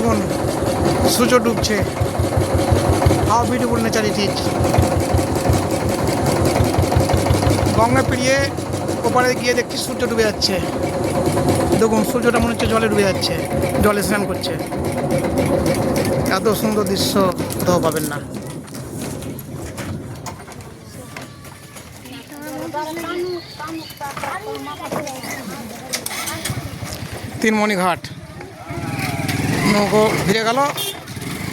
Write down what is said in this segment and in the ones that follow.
দেখুন সূর্য ডুবছে। How beautiful nature it is. Ganga পেরিয়ে ওপারে গিয়ে দেখছি সূর্য ডুবে যাচ্ছে। দেখুন সূর্যটা মনে হচ্ছে জলে ডুবে যাচ্ছে, জলে স্নান করছে। এত সুন্দর দৃশ্য কোথাও পাবেন না। তিনমণি ঘাট, নৌকো ভিড়ে গেল,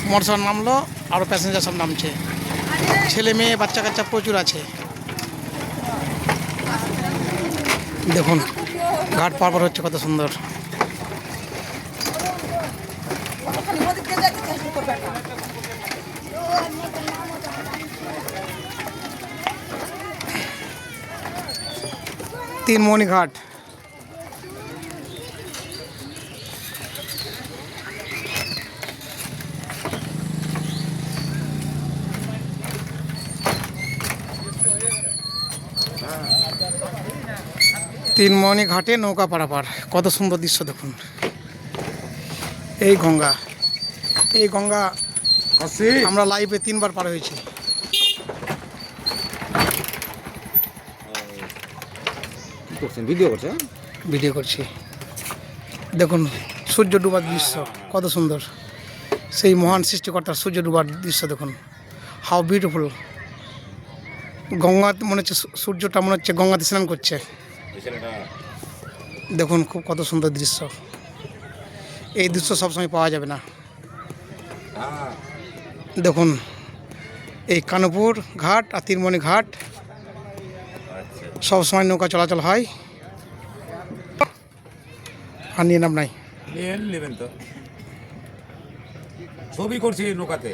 মোটরসাইকেল নামলো, আরও প্যাসেঞ্জার সব নামছে। ছেলে মেয়ে বাচ্চা কাচ্চা প্রচুর আছে। দেখুন ঘাট পার হচ্ছে কত সুন্দর। তিনমণি ঘাট। তিনমণি ঘাটে নৌকা পারাপার, কত সুন্দর দৃশ্য দেখুন। এই গঙ্গা, এই গঙ্গা আমরা লাইভে 3বার পার হয়েছি। ভিডিও করছি। দেখুন সূর্য ডুবার দৃশ্য কত সুন্দর। সেই মহান সৃষ্টিকর্তার সূর্য ডুবার দৃশ্য দেখুন। How beautiful. গঙ্গা মনে হচ্ছে, সূর্যটা মনে হচ্ছে গঙ্গাতে স্নান করছে। দেখুন খুব কত সুন্দর দৃশ্য। এই দৃশ্য সবসময় পাওয়া যাবে না। দেখুন এই কানপুর ঘাট আর তিনমণি ঘাট সবসময় নৌকা চলাচল হয়। আর নিয়ে নাম নাই, নেবেন তো ছবি করছি নৌকাতে।